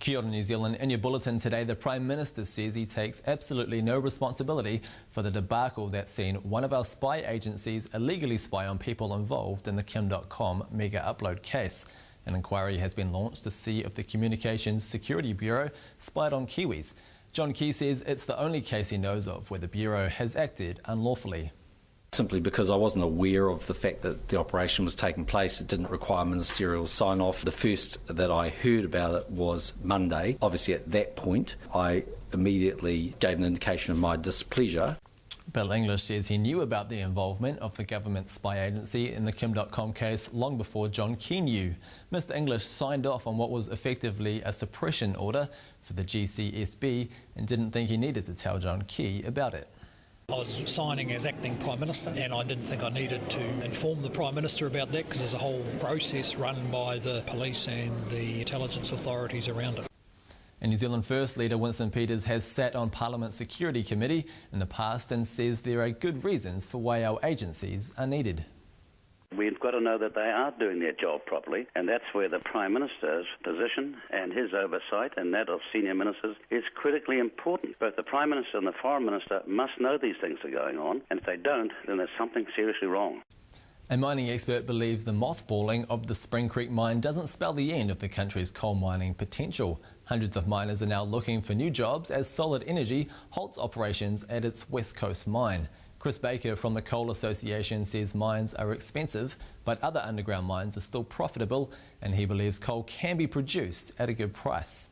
Kia ora, New Zealand. In your bulletin today, the Prime Minister says he takes absolutely no responsibility for the debacle that's seen one of our spy agencies illegally spy on people involved in the Kim.com mega upload case. An inquiry has been launched to see if the Communications Security Bureau spied on Kiwis. John Key says it's the only case he knows of where the Bureau has acted unlawfully. Simply because I wasn't aware of the fact that the operation was taking place. It didn't require ministerial sign-off. The first that I heard about it was Monday. Obviously at that point I immediately gave an indication of my displeasure. Bill English says he knew about the involvement of the government spy agency in the Kim.com case long before John Key knew. Mr English signed off on what was effectively a suppression order for the GCSB and didn't think he needed to tell John Key about it. I was signing as acting Prime Minister and I didn't think I needed to inform the Prime Minister about that because there's a whole process run by the police and the intelligence authorities around it. And New Zealand First Leader Winston Peters has sat on Parliament's Security Committee in the past and says there are good reasons for why our agencies are needed. We've got to know that they are doing their job properly, and that's where the Prime Minister's position and his oversight and that of senior ministers is critically important. Both the Prime Minister and the Foreign Minister must know these things are going on, and if they don't, then there's something seriously wrong. A mining expert believes the mothballing of the Spring Creek mine doesn't spell the end of the country's coal mining potential. Hundreds of miners are now looking for new jobs as Solid Energy halts operations at its West Coast mine. Chris Baker from the Coal Association says mines are expensive, but other underground mines are still profitable, and he believes coal can be produced at a good price.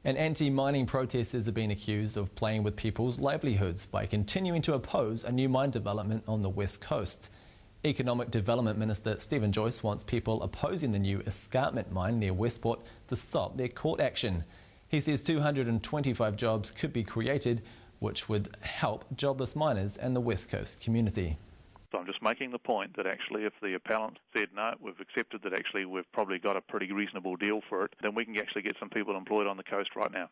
And anti-mining protesters have been accused of playing with people's livelihoods by continuing to oppose a new mine development on the West Coast. Economic Development Minister Stephen Joyce wants people opposing the new escarpment mine near Westport to stop their court action. He says 225 jobs could be created, which would help jobless miners and the West Coast community. So I'm just making the point that actually if the appellant said no, we've accepted that actually we've probably got a pretty reasonable deal for it, then we can actually get some people employed on the coast right now.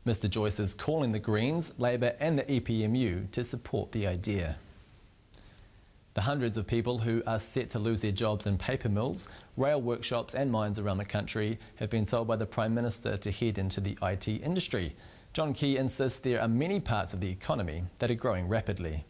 Mr Joyce is calling the Greens, Labor and the EPMU to support the idea. The hundreds of people who are set to lose their jobs in paper mills, rail workshops and mines around the country have been told by the Prime Minister to head into the IT industry. John Key insists there are many parts of the economy that are growing rapidly.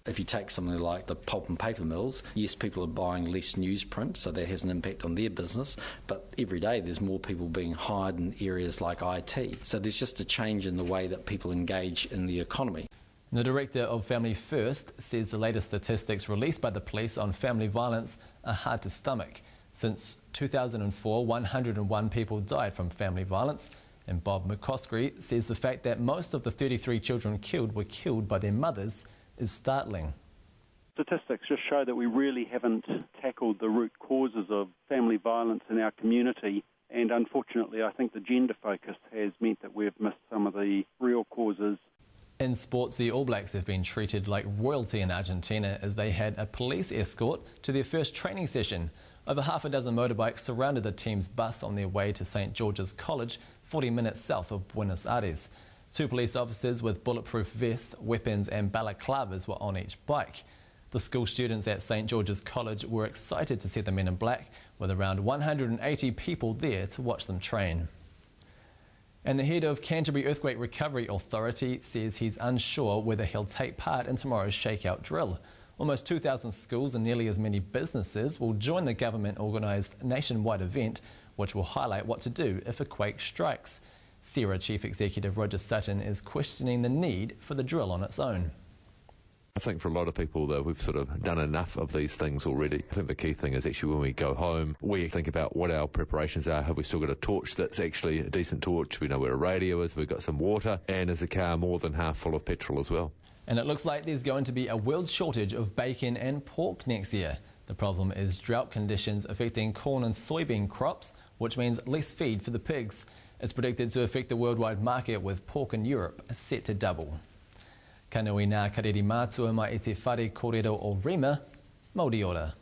If you take something like the pulp and paper mills, yes, people are buying less newsprint, so that has an impact on their business, but every day there's more people being hired in areas like IT. So there's just a change in the way that people engage in the economy. The Director of Family First says the latest statistics released by the police on family violence are hard to stomach. Since 2004, 101 people died from family violence, and Bob McCoskrie says the fact that most of the 33 children killed were killed by their mothers is startling. Statistics just show that we really haven't tackled the root causes of family violence in our community, and unfortunately I think the gender focus has meant that we've missed some of the real causes. In sports, the All Blacks have been treated like royalty in Argentina as they had a police escort to their first training session. Over half a dozen motorbikes surrounded the team's bus on their way to St George's College, 40 minutes south of Buenos Aires. 2 police officers with bulletproof vests, weapons and balaclavas were on each bike. The school students at St George's College were excited to see the men in black, with around 180 people there to watch them train. And the head of Canterbury Earthquake Recovery Authority says he's unsure whether he'll take part in tomorrow's shakeout drill. Almost 2,000 schools and nearly as many businesses will join the government-organised nationwide event, which will highlight what to do if a quake strikes. SERA Chief Executive Roger Sutton is questioning the need for the drill on its own. I think for a lot of people that we've sort of done enough of these things already. I think the key thing is actually when we go home, we think about what our preparations are. Have we still got a torch that's actually a decent torch? We know where a radio is, we've got some water, and is the car more than half full of petrol as well? And it looks like there's going to be a world shortage of bacon and pork next year. The problem is drought conditions affecting corn and soybean crops, which means less feed for the pigs. It's predicted to affect the worldwide market, with pork in Europe set to double. Ka nui ngā kareri mātua mai i te whare kōrero o Rima, Māori ora.